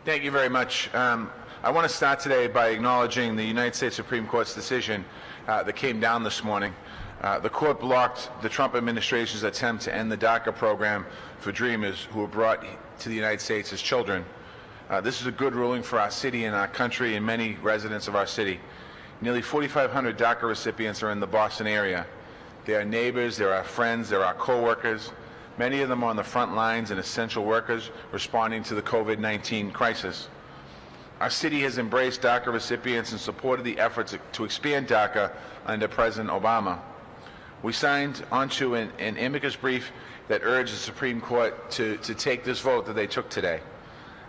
Thank you very much. I want to start today by acknowledging the United States Supreme Court's decision that came down this morning. The court blocked the Trump administration's attempt to end the DACA program for Dreamers who were brought to the United States as children. This is a good ruling for our city and our country and many residents of our city. Nearly 4,500 DACA recipients are in the Boston area. They are neighbors, they're our friends, they're our co-workers. Many of them are on the front lines and essential workers responding to the COVID-19 crisis. Our city has embraced DACA recipients and supported the efforts to expand DACA under President Obama. We signed onto an amicus brief that urged the Supreme Court to take this vote that they took today.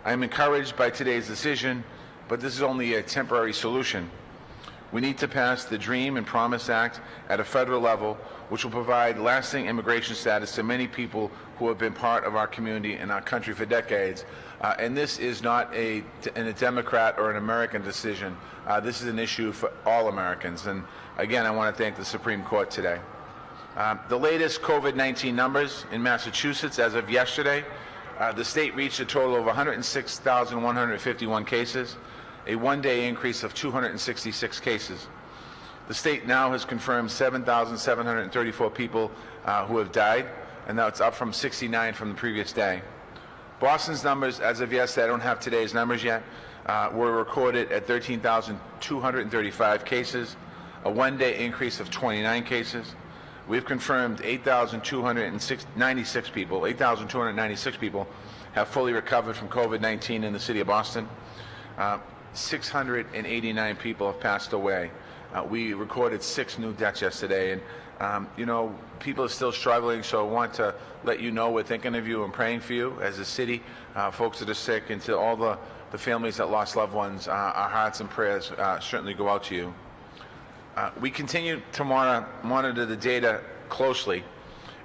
I am encouraged by today's decision, but this is only a temporary solution. We need to pass the DREAM and Promise Act at a federal level, which will provide lasting immigration status to many people who have been part of our community and our country for decades. And this is not a Democrat or an American decision. This is an issue for all Americans. And again, I want to thank the Supreme Court today. The latest COVID-19 numbers in Massachusetts as of yesterday, the state reached a total of 106,151 cases, a one-day increase of 266 cases. The state now has confirmed 7,734 people who have died, and that's up from 69 from the previous day. Boston's numbers, as of yesterday, I don't have today's numbers yet, were recorded at 13,235 cases, a one-day increase of 29 cases. We've confirmed 8,296 people have fully recovered from COVID-19 in the city of Boston. 689 people have passed away. We recorded 6 new deaths yesterday, and people are still struggling, so I want to let you know we're thinking of you and praying for you as a city, folks that are sick, and to all the families that lost loved ones. Our hearts and prayers certainly go out to you. We continue to monitor the data closely,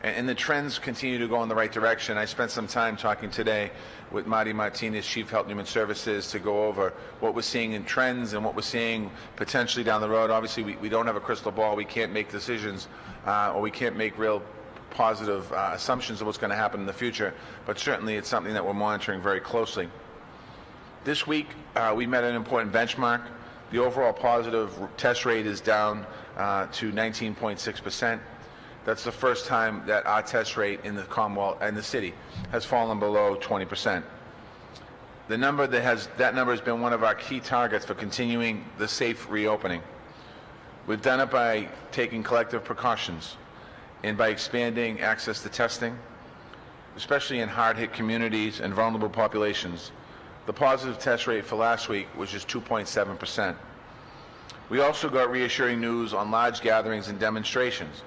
and the trends continue to go in the right direction. I spent some time talking today with Marty Martinez, Chief Health and Human Services, to go over what we're seeing in trends and what we're seeing potentially down the road. Obviously, we don't have a crystal ball. We can't make decisions or we can't make real positive assumptions of what's going to happen in the future, but certainly it's something that we're monitoring very closely. This week, we met an important benchmark. The overall positive test rate is down to 19.6%. That's the first time that our test rate in the Commonwealth and the city has fallen below 20%. That number has been one of our key targets for continuing the safe reopening. We've done it by taking collective precautions and by expanding access to testing, especially in hard-hit communities and vulnerable populations. The positive test rate for last week was just 2.7%. We also got reassuring news on large gatherings and demonstrations.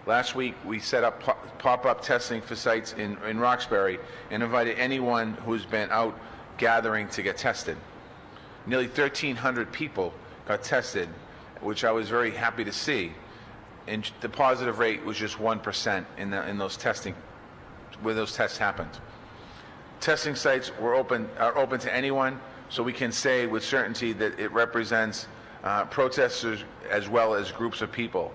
Last week, we set up pop-up testing for sites in Roxbury and invited anyone who's been out gathering to get tested. Nearly 1,300 people got tested, which I was very happy to see. And the positive rate was just 1% in those testing, where those tests happened. Testing sites are open to anyone, so we can say with certainty that it represents protesters as well as groups of people.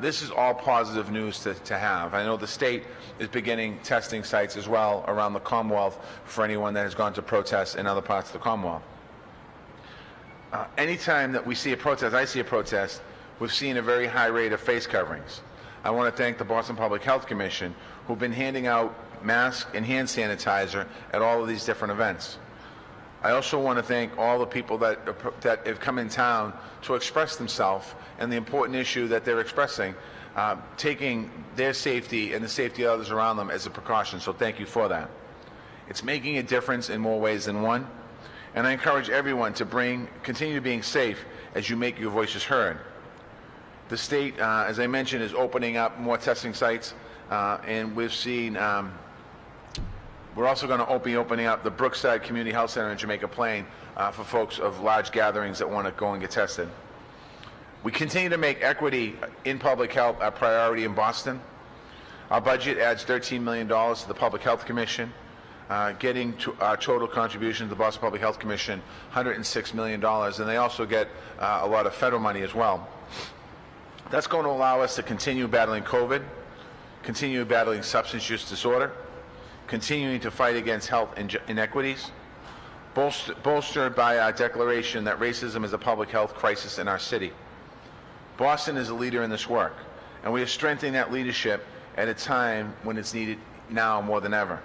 This is all positive news to have. I know the state is beginning testing sites as well around the Commonwealth for anyone that has gone to protest in other parts of the Commonwealth. Anytime that we see a protest, I see a protest, we've seen a very high rate of face coverings. I want to thank the Boston Public Health Commission, who've been handing out masks and hand sanitizer at all of these different events. I also want to thank all the people that have come in town to express themselves and the important issue that they're expressing, taking their safety and the safety of others around them as a precaution, so thank you for that. It's making a difference in more ways than one, and I encourage everyone to continue being safe as you make your voices heard. The state, as I mentioned, is opening up more testing sites, and we've seen we're also going to be opening up the Brookside Community Health Center in Jamaica Plain for folks of large gatherings that want to go and get tested. We continue to make equity in public health a priority in Boston. Our budget adds $13 million to the Public Health Commission, getting to our total contribution to the Boston Public Health Commission, $106 million, and they also get a lot of federal money as well. That's going to allow us to continue battling COVID, continue battling substance use disorder, continuing to fight against health inequities, bolstered by our declaration that racism is a public health crisis in our city. Boston is a leader in this work, and we are strengthening that leadership at a time when it's needed now more than ever.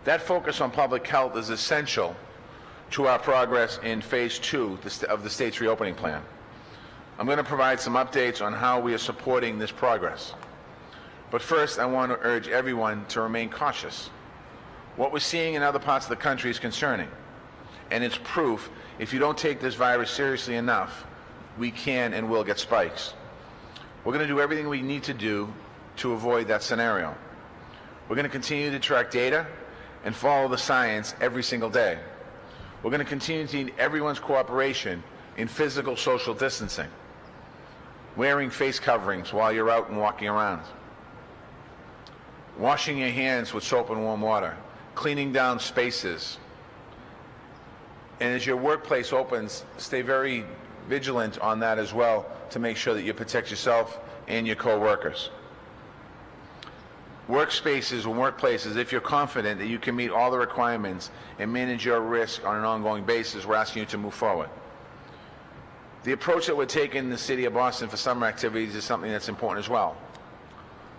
That focus on public health is essential to our progress in Phase 2 of the state's reopening plan. I'm going to provide some updates on how we are supporting this progress. But first, I want to urge everyone to remain cautious. What we're seeing in other parts of the country is concerning, and it's proof if you don't take this virus seriously enough, we can and will get spikes. We're going to do everything we need to do to avoid that scenario. We're going to continue to track data and follow the science every single day. We're going to continue to need everyone's cooperation in physical social distancing, wearing face coverings while you're out and walking around, washing your hands with soap and warm water, cleaning down spaces. And as your workplace opens, stay very vigilant on that as well to make sure that you protect yourself and your co-workers. Workspaces and workplaces, if you're confident that you can meet all the requirements and manage your risk on an ongoing basis, we're asking you to move forward. The approach that we're taking in the city of Boston for summer activities is something that's important as well.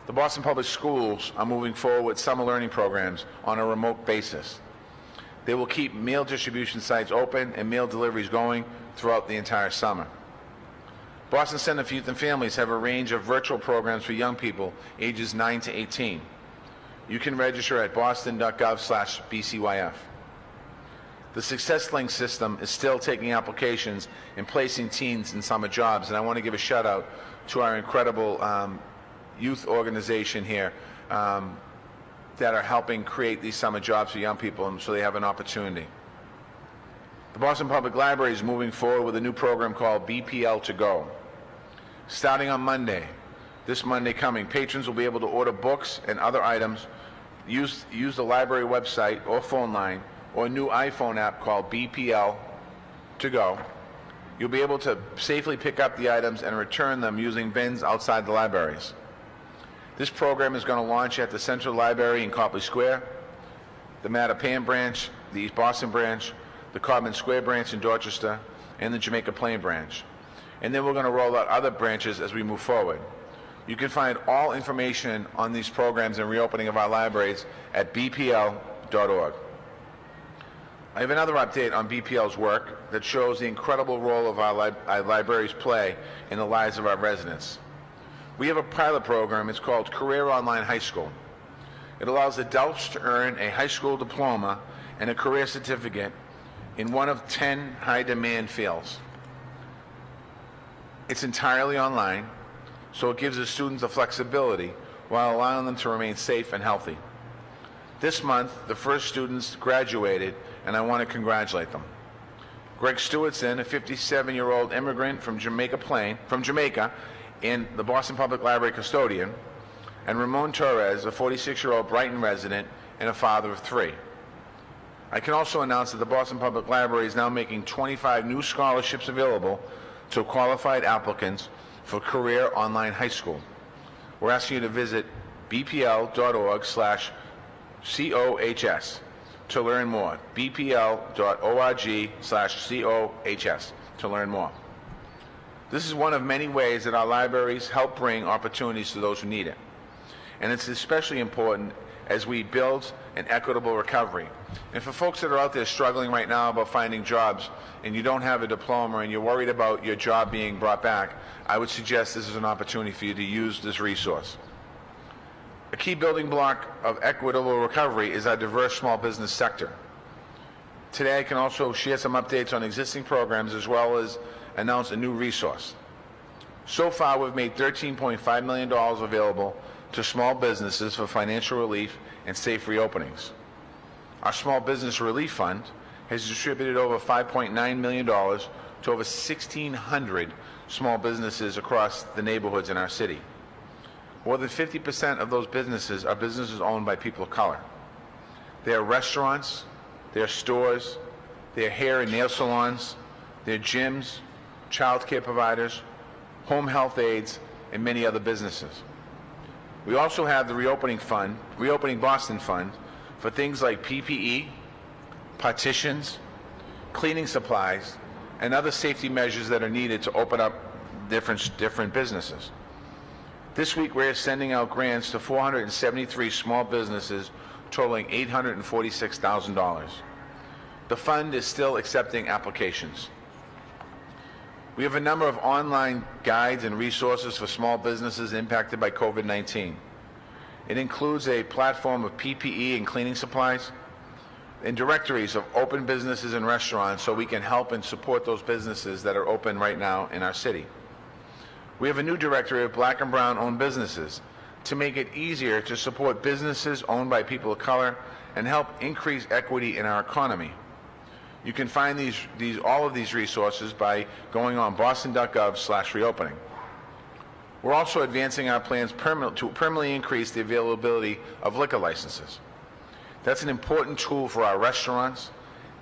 The Boston Public Schools are moving forward with summer learning programs on a remote basis. They will keep meal distribution sites open and meal deliveries going throughout the entire summer. Boston Center for Youth and Families have a range of virtual programs for young people ages 9 to 18. You can register at boston.gov/BCYF. The Success Link system is still taking applications and placing teens in summer jobs, and I want to give a shout out to our incredible youth organization here that are helping create these summer jobs for young people, and so they have an opportunity. The Boston Public Library is moving forward with a new program called BPL to Go. Starting on Monday, this Monday coming, patrons will be able to order books and other items, use the library website or phone line, or a new iPhone app called BPL to Go. You'll be able to safely pick up the items and return them using bins outside the libraries. This program is going to launch at the Central Library in Copley Square, the Mattapan branch, the East Boston branch, the Codman Square branch in Dorchester, and the Jamaica Plain branch. And then we're going to roll out other branches as we move forward. You can find all information on these programs and reopening of our libraries at bpl.org. I have another update on BPL's work that shows the incredible role of our libraries play in the lives of our residents. We have a pilot program. It's called Career Online High School. It allows adults to earn a high school diploma and a career certificate in one of 10 high-demand fields. It's entirely online, so it gives the students the flexibility while allowing them to remain safe and healthy. This month, the first students graduated, and I want to congratulate them. Greg Stewartson, a 57-year-old immigrant from Jamaica, and the Boston Public Library custodian, and Ramon Torres, a 46-year-old Brighton resident and a father of 3. I can also announce that the Boston Public Library is now making 25 new scholarships available to qualified applicants for Career Online High School. We're asking you to visit bpl.org/COHS to learn more. bpl.org/COHS to learn more. This is one of many ways that our libraries help bring opportunities to those who need it. And it's especially important as we build an equitable recovery. And for folks that are out there struggling right now about finding jobs and you don't have a diploma and you're worried about your job being brought back, I would suggest this is an opportunity for you to use this resource. A key building block of equitable recovery is our diverse small business sector. Today I can also share some updates on existing programs as well as announce a new resource. So far we've made $13.5 million available to small businesses for financial relief and safe reopenings. Our Small Business Relief Fund has distributed over $5.9 million to over 1,600 small businesses across the neighborhoods in our city. More than 50% of those businesses are businesses owned by people of color. They are restaurants, they are stores, they are hair and nail salons, they are gyms, child care providers, home health aides, and many other businesses. We also have the Reopening Boston Fund for things like PPE, partitions, cleaning supplies, and other safety measures that are needed to open up different businesses. This week, we're sending out grants to 473 small businesses totaling $846,000. The fund is still accepting applications. We have a number of online guides and resources for small businesses impacted by COVID-19. It includes a platform of PPE and cleaning supplies, and directories of open businesses and restaurants so we can help and support those businesses that are open right now in our city. We have a new directory of Black and Brown owned businesses to make it easier to support businesses owned by people of color and help increase equity in our economy. You can find all of these resources by going on boston.gov/reopening. We're also advancing our plans to permanently increase the availability of liquor licenses. That's an important tool for our restaurants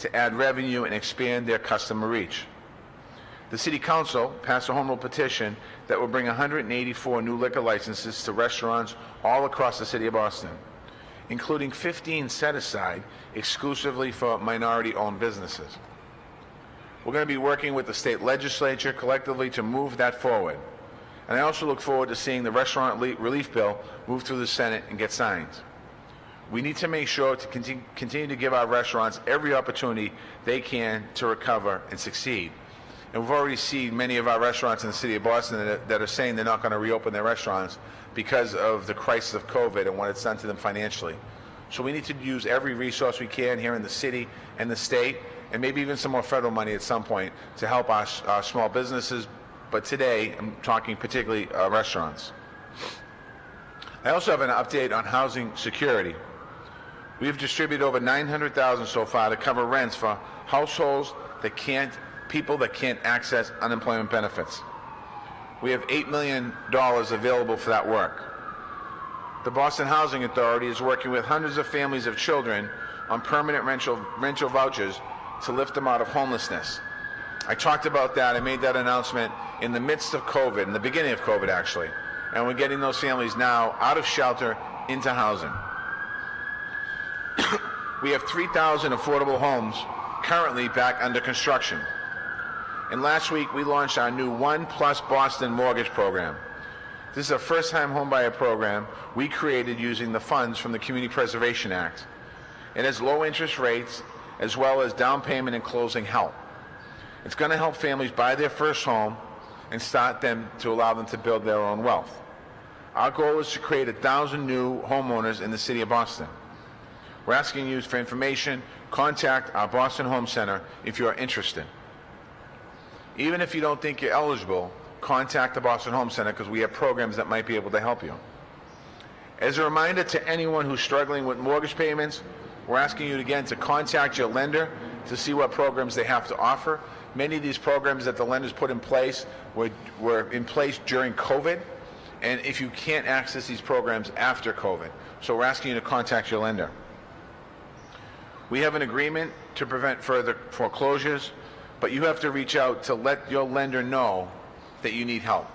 to add revenue and expand their customer reach. The City Council passed a home rule petition that will bring 184 new liquor licenses to restaurants all across the City of Boston, including 15 set aside exclusively for minority-owned businesses. We're going to be working with the state legislature collectively to move that forward. And I also look forward to seeing the restaurant relief bill move through the Senate and get signed. We need to make sure to continue to give our restaurants every opportunity they can to recover and succeed. And we've already seen many of our restaurants in the City of Boston that are saying they're not going to reopen their restaurants because of the crisis of COVID and what it's done to them financially. So we need to use every resource we can here in the city and the state, and maybe even some more federal money at some point to help our small businesses. But today, I'm talking particularly restaurants. I also have an update on housing security. We have distributed over $900,000 so far to cover rents for households people that can't access unemployment benefits. We have $8 million available for that work. The Boston Housing Authority is working with hundreds of families of children on permanent rental vouchers to lift them out of homelessness. I talked about that. I made that announcement in the midst of COVID, in the beginning of COVID actually, and we're getting those families now out of shelter into housing. We have 3,000 affordable homes currently back under construction. And last week, we launched our new One Plus Boston mortgage program. This is a first-time homebuyer program we created using the funds from the Community Preservation Act. It has low interest rates as well as down payment and closing help. It's going to help families buy their first home and start them to allow them to build their own wealth. Our goal is to create 1,000 new homeowners in the City of Boston. We're asking you for information. Contact our Boston Home Center if you're interested. Even if you don't think you're eligible, contact the Boston Home Center because we have programs that might be able to help you. As a reminder to anyone who's struggling with mortgage payments, we're asking you again to contact your lender to see what programs they have to offer. Many of these programs that the lenders put in place were in place during COVID, and if you can't access these programs after COVID. So we're asking you to contact your lender. We have an agreement to prevent further foreclosures, but you have to reach out to let your lender know that you need help.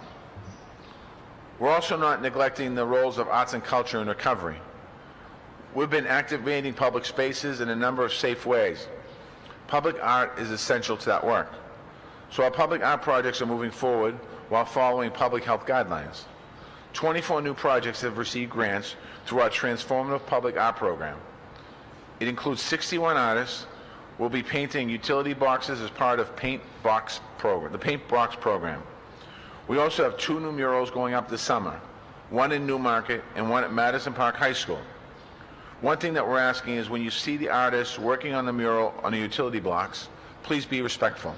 We're also not neglecting the roles of arts and culture in recovery. We've been activating public spaces in a number of safe ways. Public art is essential to that work. So our public art projects are moving forward while following public health guidelines. 24 new projects have received grants through our transformative public art program. It includes 61 artists who will be painting utility boxes as part of the Paint Box program. We also have 2 new murals going up this summer, one in Newmarket and one at Madison Park High School. One thing that we're asking is when you see the artists working on the mural on the utility blocks, please be respectful.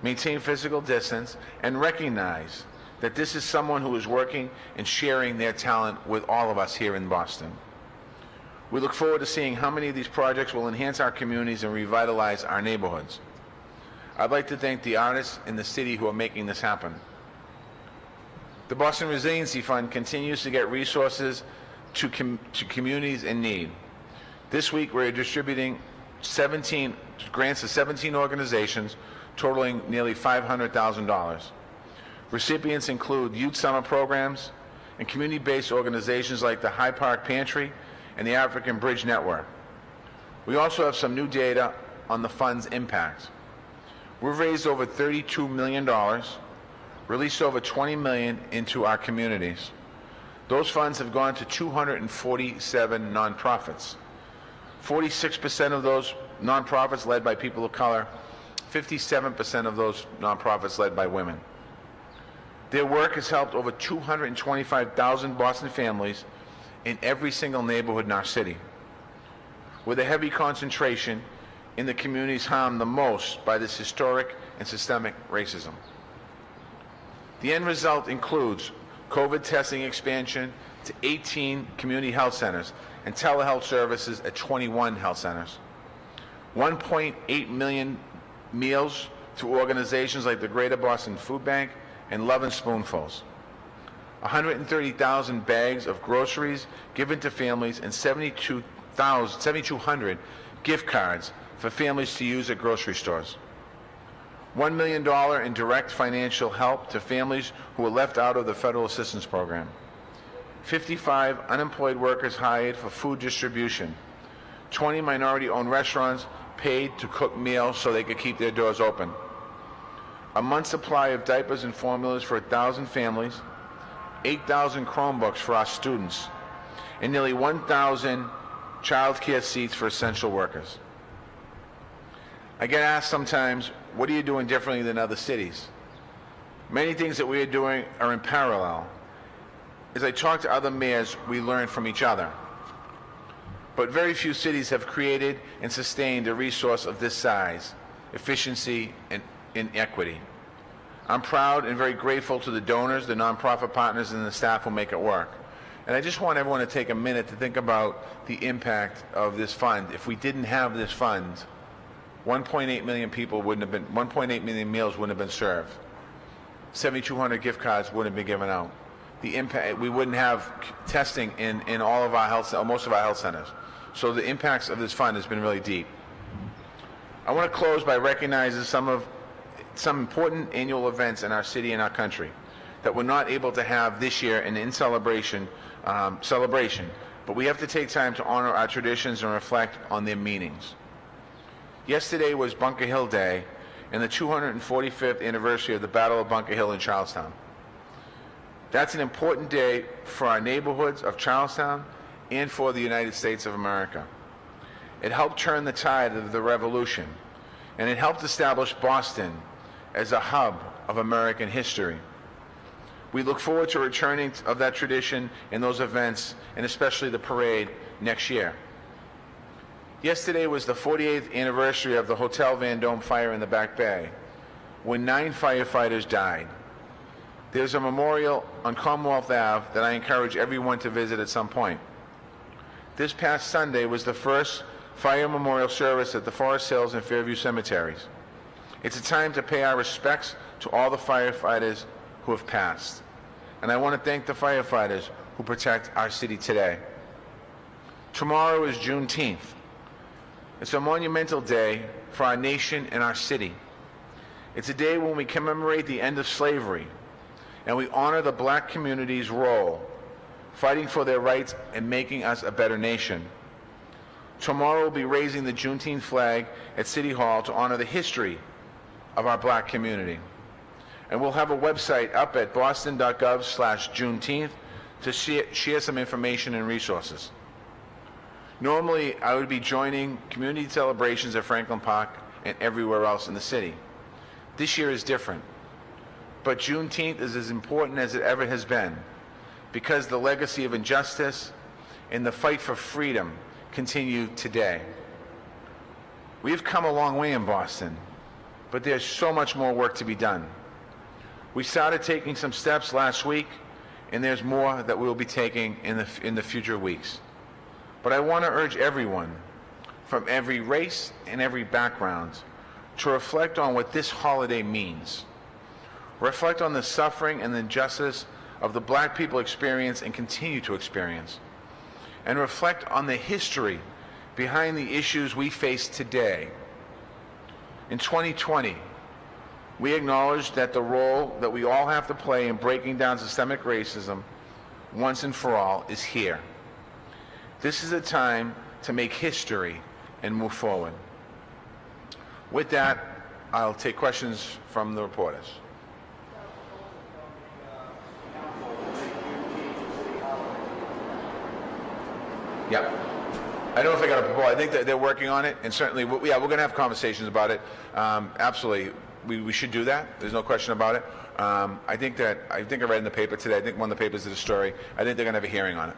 Maintain physical distance and recognize that this is someone who is working and sharing their talent with all of us here in Boston. We look forward to seeing how many of these projects will enhance our communities and revitalize our neighborhoods. I'd like to thank the artists in the city who are making this happen. The Boston Resiliency Fund continues to get resources to communities in need. This week, we're distributing 17 grants to 17 organizations, totaling nearly $500,000. Recipients include youth summer programs and community-based organizations like the High Park Pantry and the African Bridge Network. We also have some new data on the fund's impact. We've raised over $32 million, released over $20 million into our communities. Those funds have gone to 247 nonprofits. 46% of those nonprofits led by people of color, 57% of those nonprofits led by women. Their work has helped over 225,000 Boston families in every single neighborhood in our city, with a heavy concentration in the communities harmed the most by this historic and systemic racism. The end result includes COVID testing expansion to 18 community health centers and telehealth services at 21 health centers. 1.8 million meals to organizations like the Greater Boston Food Bank and Lovin' Spoonfuls. 130,000 bags of groceries given to families and 7,200 gift cards for families to use at grocery stores. $1 million in direct financial help to families who were left out of the federal assistance program. 55 unemployed workers hired for food distribution. 20 minority-owned restaurants paid to cook meals so they could keep their doors open. A month's supply of diapers and formulas for 1,000 families. 8,000 Chromebooks for our students. And nearly 1,000 child care seats for essential workers. I get asked sometimes, what are you doing differently than other cities? Many things that we are doing are in parallel. As I talk to other mayors, we learn from each other. But very few cities have created and sustained a resource of this size, efficiency, and equity. I'm proud and very grateful to the donors, the nonprofit partners, and the staff who make it work. And I just want everyone to take a minute to think about the impact of this fund. If we didn't have this fund, 1.8 million people wouldn't have been, 1.8 million meals wouldn't have been served. 7,200 gift cards wouldn't have been given out. The impact, we wouldn't have testing in all of our health, most of our health centers. So the impacts of this fund has been really deep. I want to close by recognizing some important annual events in our city and our country that we're not able to have this year and in celebration, but we have to take time to honor our traditions and reflect on their meanings. Yesterday was Bunker Hill Day and the 245th anniversary of the Battle of Bunker Hill in Charlestown. That's an important day for our neighborhoods of Charlestown and for the United States of America. It helped turn the tide of the revolution, and it helped establish Boston as a hub of American history. We look forward to returning of that tradition and those events, and especially the parade next year. Yesterday was the 48th anniversary of the Hotel Vendome fire in the Back Bay, when 9 firefighters died. There's a memorial on Commonwealth Ave that I encourage everyone to visit at some point. This past Sunday was the first fire memorial service at the Forest Hills and Fairview cemeteries. It's a time to pay our respects to all the firefighters who have passed. And I want to thank the firefighters who protect our city today. Tomorrow is Juneteenth. It's a monumental day for our nation and our city. It's a day when we commemorate the end of slavery, and we honor the black community's role, fighting for their rights and making us a better nation. Tomorrow we'll be raising the Juneteenth flag at City Hall to honor the history of our black community. And we'll have a website up at boston.gov/Juneteenth to share some information and resources. Normally, I would be joining community celebrations at Franklin Park and everywhere else in the city. This year is different. But Juneteenth is as important as it ever has been, because the legacy of injustice and the fight for freedom continue today. We have come a long way in Boston, but there's so much more work to be done. We started taking some steps last week, and there's more that we'll be taking in the future weeks. But I want to urge everyone from every race and every background to reflect on what this holiday means. Reflect on the suffering and the injustice of the black people experience and continue to experience. And reflect on the history behind the issues we face today. In 2020, we acknowledge that the role that we all have to play in breaking down systemic racism once and for all is here. This is a time to make history and move forward. With that, I'll take questions from the reporters. Yeah. I don't know if I got a proposal. I think that they're working on it, and certainly, yeah, we're going to have conversations about it. Absolutely, we should do that. There's no question about it. I think I read in the paper today. I think one of the papers did a story. I think they're going to have a hearing on it.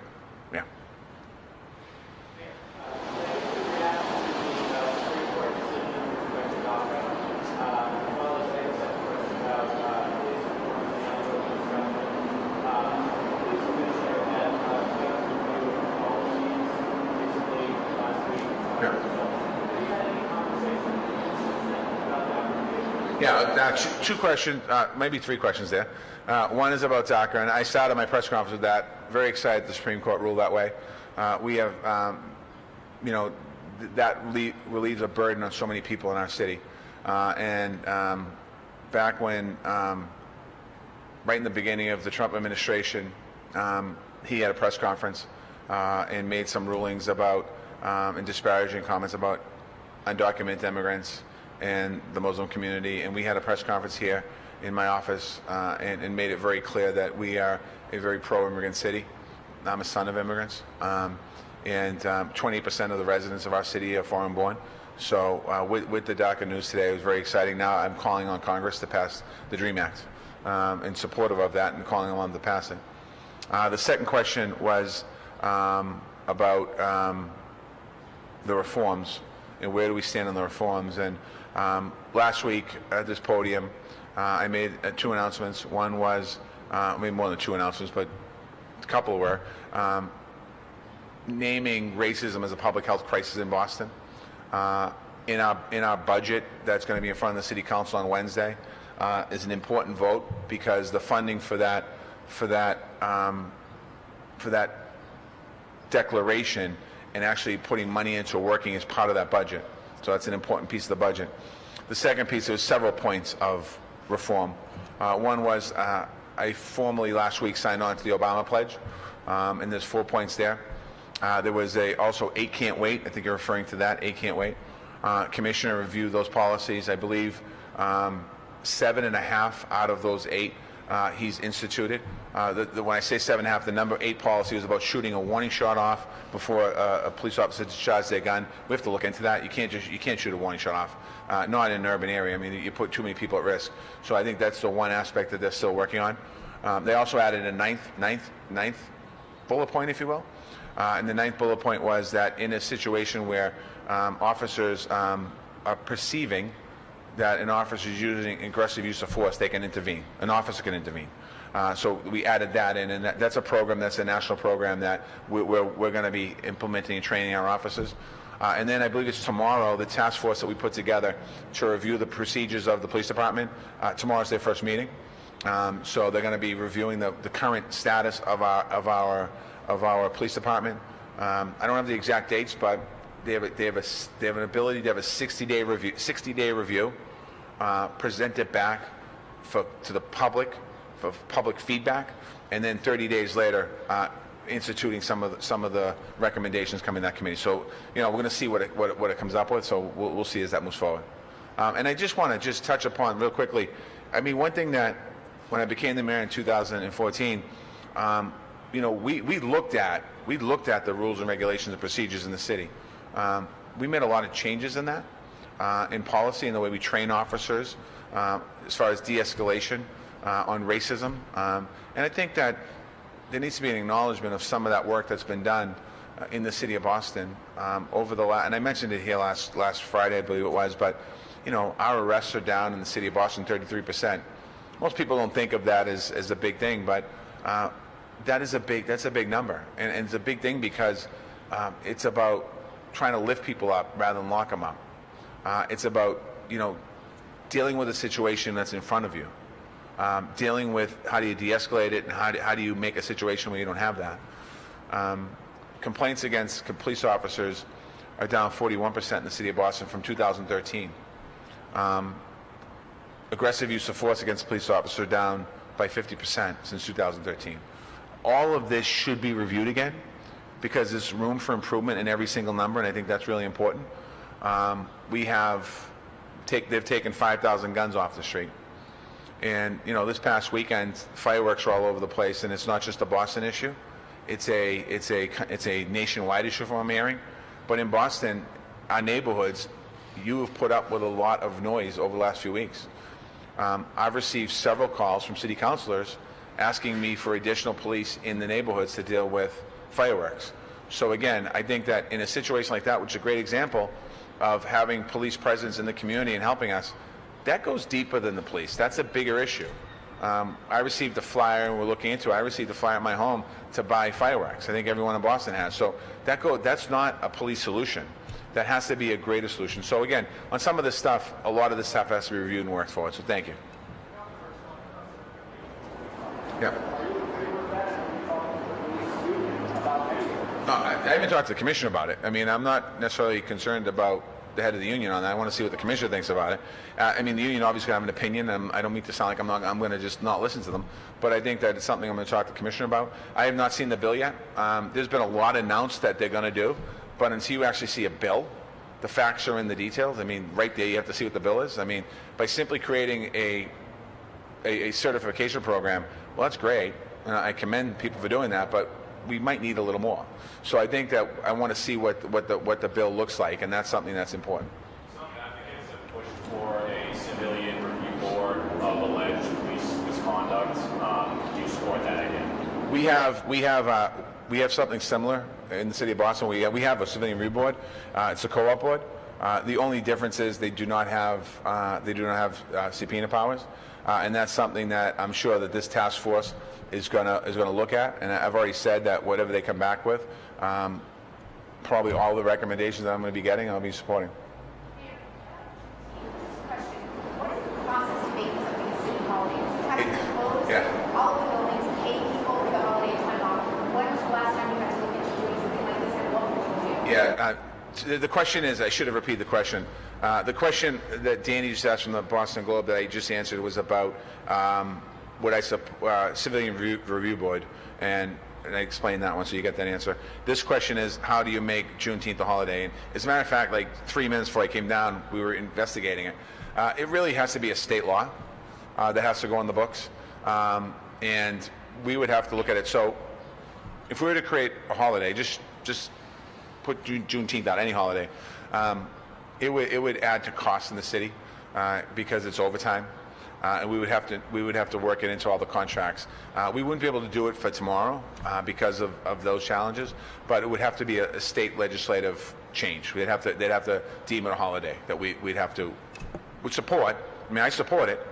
Yeah. Yeah, two questions, maybe three questions there. One is about DACA, and I started my press conference with that. Very excited the Supreme Court ruled that way. We have, that relieves a burden on so many people in our city. Back when, right in the beginning of the Trump administration, he had a press conference and made some rulings about, and disparaging comments about undocumented immigrants and the Muslim community, and we had a press conference here in my office and made it very clear that we are a very pro-immigrant city. I'm a son of immigrants, and 20% of the residents of our city are foreign-born. So with the DACA news today, it was very exciting. Now I'm calling on Congress to pass the DREAM Act in supportive of that and calling on them to pass it. The second question was about the reforms and where do we stand on the reforms. And last week at this podium, I made two announcements. One was, I made more than two announcements, but a couple were, naming racism as a public health crisis in Boston. In our budget that's going to be in front of the City Council on Wednesday is an important vote because the funding for that declaration and actually putting money into working is part of that budget. So that's an important piece of the budget. The second piece, there was several points of reform. One was I formally last week signed on to the Obama Pledge, and there's 4 points there. There was also 8 can't wait. I think you're referring to that, 8 can't wait. Commissioner reviewed those policies. I believe 7.5 out of those 8 he's instituted. When I say 7.5, the number 8 policy was about shooting a warning shot off before a police officer discharges their gun. We have to look into that. You can't shoot a warning shot off, not in an urban area. I mean, you put too many people at risk. So I think that's the one aspect that they're still working on. They also added a ninth bullet point, if you will. And the 9th bullet point was that in a situation where officers are perceiving that an officer is using aggressive use of force, they can intervene. An officer can intervene. So we added that in, and that's a program, that's a national program that we're going to be implementing and training our officers. And then I believe it's tomorrow, the task force that we put together to review the procedures of the police department. Tomorrow's their first meeting. So they're going to be reviewing the current status of our police department. I don't have the exact dates, but they have an ability to have a 60-day review, present it back to the public for public feedback, and then 30 days later instituting some of the recommendations coming in that committee. So we're going to see what it comes up with. So we'll see as that moves forward. And I just want to touch upon real quickly. I mean, one thing that when I became the mayor in 2014. We looked at the rules and regulations and procedures in the city. We made a lot of changes in that, in policy and the way we train officers, as far as de-escalation on racism. And I think that there needs to be an acknowledgement of some of that work that's been done in the city of Boston over the last, and I mentioned it here last Friday, I believe it was, but our arrests are down in the city of Boston 33%. Most people don't think of that as a big thing, but that's a big number, and it's a big thing because it's about trying to lift people up rather than lock them up. It's about dealing with a situation that's in front of you, dealing with how do you de-escalate it, and how do you make a situation where you don't have that. Complaints against police officers are down 41% in the city of Boston from 2013. Aggressive use of force against police officers down by 50% since 2013. All of this should be reviewed again because there's room for improvement in every single number, and I think that's really important. they've taken 5,000 guns off the street. And, this past weekend, fireworks are all over the place, and it's not just a Boston issue. It's a nationwide issue from what I'm hearing. But in Boston, our neighborhoods, you have put up with a lot of noise over the last few weeks. I've received several calls from city councilors asking me for additional police in the neighborhoods to deal with fireworks. So again, I think that in a situation like that, which is a great example of having police presence in the community and helping us, that goes deeper than the police. That's a bigger issue. I received a flyer, and we're looking into it. I received a flyer at my home to buy fireworks. I think everyone in Boston has. So that's not a police solution. That has to be a greater solution. So again, on some of this stuff, a lot of this stuff has to be reviewed and worked forward. So thank you. Yeah. No, I haven't talked to the commissioner about it. I mean, I'm not necessarily concerned about the head of the union on that. I want to see what the commissioner thinks about it. I mean, the union obviously have an opinion, and I don't mean to sound like I'm going to just not listen to them, but I think that it's something I'm going to talk to the commissioner about. I have not seen the bill yet. There's been a lot announced that they're going to do, but until you actually see a bill, the facts are in the details. I mean, right there you have to see what the bill is. I mean, by simply creating a certification program, well, that's great. I commend people for doing that, but we might need a little more. So I think that I want to see what the bill looks like, and that's something that's important. Some advocates have pushed for a civilian review board of alleged police misconduct. Do you support that idea? We have something similar in the city of Boston. We have a civilian review board. It's a co-op board. The only difference is they do not have subpoena powers, and that's something that I'm sure that this task force is gonna look at. And I've already said that whatever they come back with, probably all the recommendations that I'm going to be getting, I'll be supporting. What is the process to make something a city holiday? You have to close all the buildings, pay people for the holiday time off. When was the last time you had to look into doing something like this, and what would you do? Yeah, the question is, I should have repeated the question. The question that Danny just asked from the Boston Globe that I just answered was about civilian review board, and I explained that one, so you get that answer. This question is, how do you make Juneteenth a holiday? And as a matter of fact, like 3 minutes before I came down, we were investigating it. It really has to be a state law that has to go on the books, and we would have to look at it. So if we were to create a holiday, just put Juneteenth out, any holiday, it would add to costs in the city because it's overtime. And we would have to work it into all the contracts. We wouldn't be able to do it for tomorrow because of those challenges, but it would have to be a state legislative change. They'd have to deem it a holiday that would support. I mean, I support it.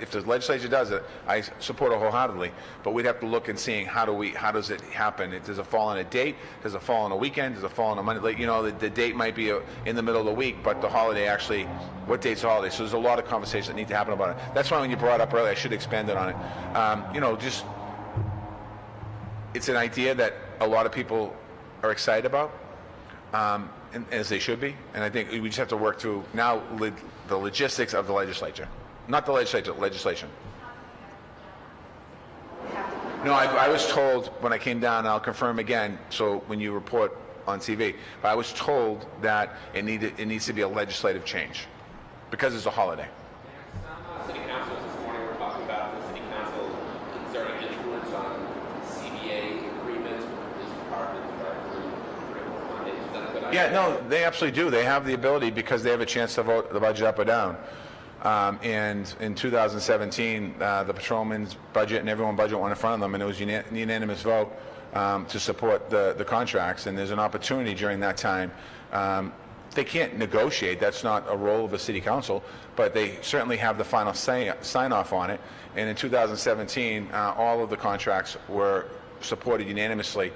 If the legislature does it, I support it wholeheartedly. But we'd have to look and seeing how does it happen? Does it fall on a date? Does it fall on a weekend? Does it fall on a Monday? Like, the date might be in the middle of the week, but the holiday actually, what date's the holiday? So there's a lot of conversations that need to happen about it. That's why when you brought up earlier, I should have expanded on it. It's an idea that a lot of people are excited about, and as they should be. And I think we just have to work through now the logistics of the legislature. Not the legislature, legislation. No, I was told when I came down, and I'll confirm again, so when you report on TV, but I was told that it needs to be a legislative change because it's a holiday. Some city councils this morning were talking about the city council exerting influence on CBA agreements with the police department for Mondays. Is that a good idea? Yeah, no, they absolutely do. They have the ability because they have a chance to vote the budget up or down. And in 2017, the patrolman's budget and everyone's budget went in front of them, and it was unanimous vote to support the contracts. And there's an opportunity during that time. They can't negotiate. That's not a role of the city council, but they certainly have the final sign-off on it. And in 2017, all of the contracts were supported unanimously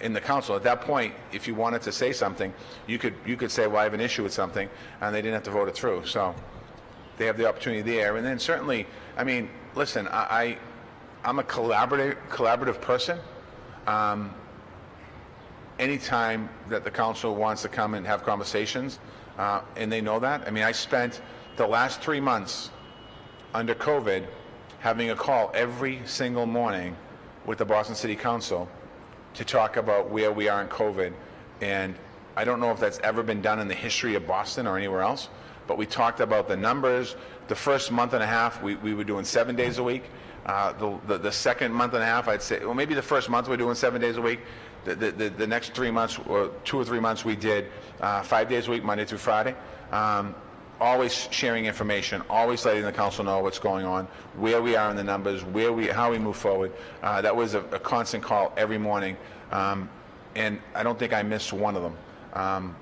in the council. At that point, if you wanted to say something, you could say, well, I have an issue with something, and they didn't have to vote it through. So they have the opportunity there. And then certainly, I mean, listen, I'm a collaborative person. Anytime that the council wants to come and have conversations, and they know that. I mean, I spent the last 3 months under COVID having a call every single morning with the Boston City Council to talk about where we are in COVID. And I don't know if that's ever been done in the history of Boston or anywhere else, but we talked about the numbers. The first month and a half, we were doing 7 days a week. The second month and a half, I'd say, well, maybe the first month we're doing 7 days a week. The next 3 months, or 2 or 3 months, we did 5 days a week, Monday through Friday. Always sharing information, always letting the council know what's going on, where we are in the numbers, how we move forward. That was a constant call every morning, and I don't think I missed one of them.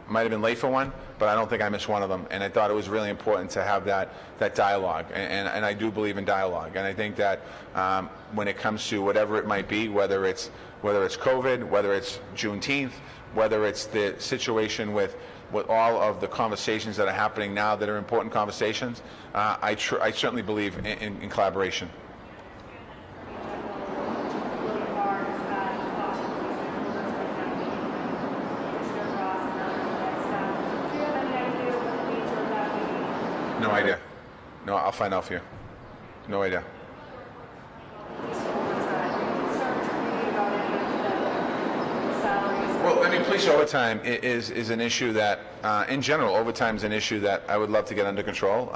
Might have been late for one, but I don't think I missed one of them. And I thought it was really important to have that dialogue, and I do believe in dialogue. And I think that when it comes to whatever it might be, whether it's COVID, whether it's Juneteenth, whether it's the situation with all of the conversations that are happening now that are important conversations, I certainly believe in collaboration. No idea. No, I'll find out for you. No idea. Well, I mean, police overtime is an issue that, in general, overtime is an issue that I would love to get under control.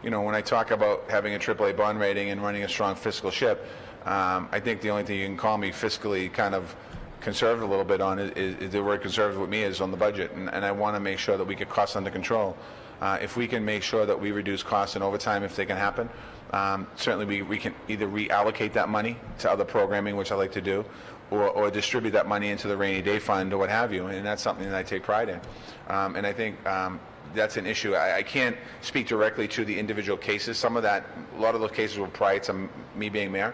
You know, when I talk about having a AAA bond rating and running a strong fiscal ship, I think the only thing you can call me fiscally kind of conservative a little bit on is the word conservative with me is on the budget, and I want to make sure that we get costs under control. If we can make sure that we reduce costs in overtime, if they can happen, certainly we can either reallocate that money to other programming, which I like to do, or distribute that money into the rainy day fund or what have you, and that's something that I take pride in. And I think that's an issue. I can't speak directly to the individual cases. A lot of those cases were prior to me being mayor.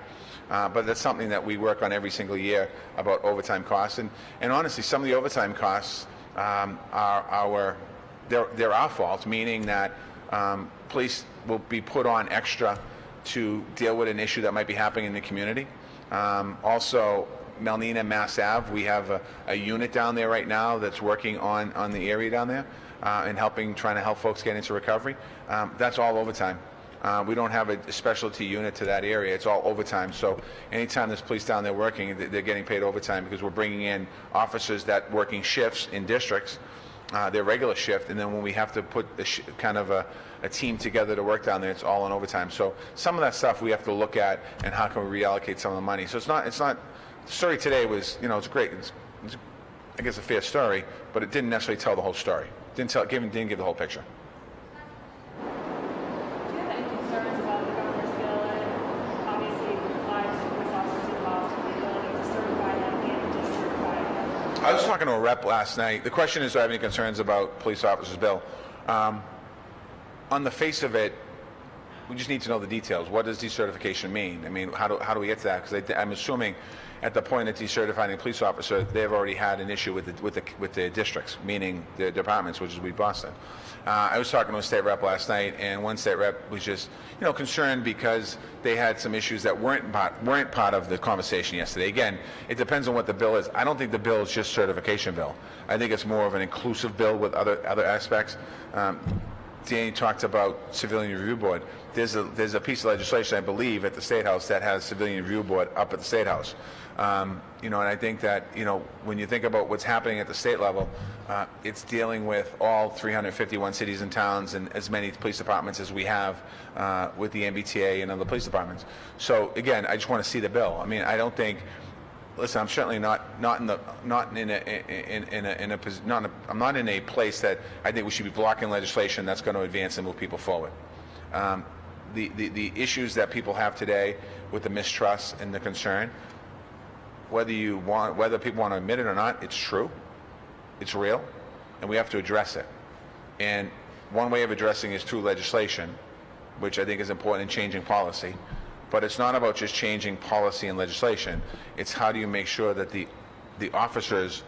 But that's something that we work on every single year about overtime costs. And honestly, some of the overtime costs they're our fault, meaning that police will be put on extra to deal with an issue that might be happening in the community. Also, Melnina, Mass Ave, we have a unit down there right now that's working on the area down there and trying to help folks get into recovery. That's all overtime. We don't have a specialty unit to that area. It's all overtime. So anytime there's police down there working, they're getting paid overtime because we're bringing in officers that working shifts in districts, their regular shift, and then when we have to put kind of a team together to work down there, it's all on overtime. So some of that stuff we have to look at and how can we reallocate some of the money. So it's not. The story today was, it's great. It's I guess a fair story, but it didn't necessarily tell the whole story. Didn't give the whole picture. Do you have any concerns about the governor's bill and obviously lives of police officers involved in the ability to certify them and decertify them? I was talking to a rep last night. The question is, do I have any concerns about police officers' bill? On the face of it, we just need to know the details. What does decertification mean? I mean, how do we get to that? Because I'm assuming at the point of decertifying a police officer, they've already had an issue with the districts, meaning the departments, which is Boston. I was talking to a state rep last night, and one state rep was just, concerned because they had some issues that weren't part of the conversation yesterday. Again, it depends on what the bill is. I don't think the bill is just certification bill. I think it's more of an inclusive bill with other aspects. Danny talked about civilian review board. There's a piece of legislation, I believe, at the State House that has civilian review board up at the State House. And I think that, when you think about what's happening at the state level, it's dealing with all 351 cities and towns and as many police departments as we have with the MBTA and other police departments. So again, I just want to see the bill. I mean, I don't think. Listen, I'm certainly not in a place that I think we should be blocking legislation that's going to advance and move people forward. The issues that people have today with the mistrust and the concern, whether people want to admit it or not, it's true, it's real, and we have to address it. And one way of addressing it is through legislation, which I think is important in changing policy. But it's not about just changing policy and legislation. It's how do you make sure that the officers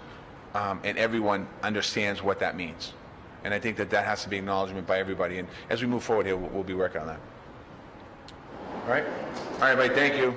and everyone understands what that means. And I think that has to be acknowledgement by everybody. And as we move forward here, we'll be working on that. All right, everybody, thank you.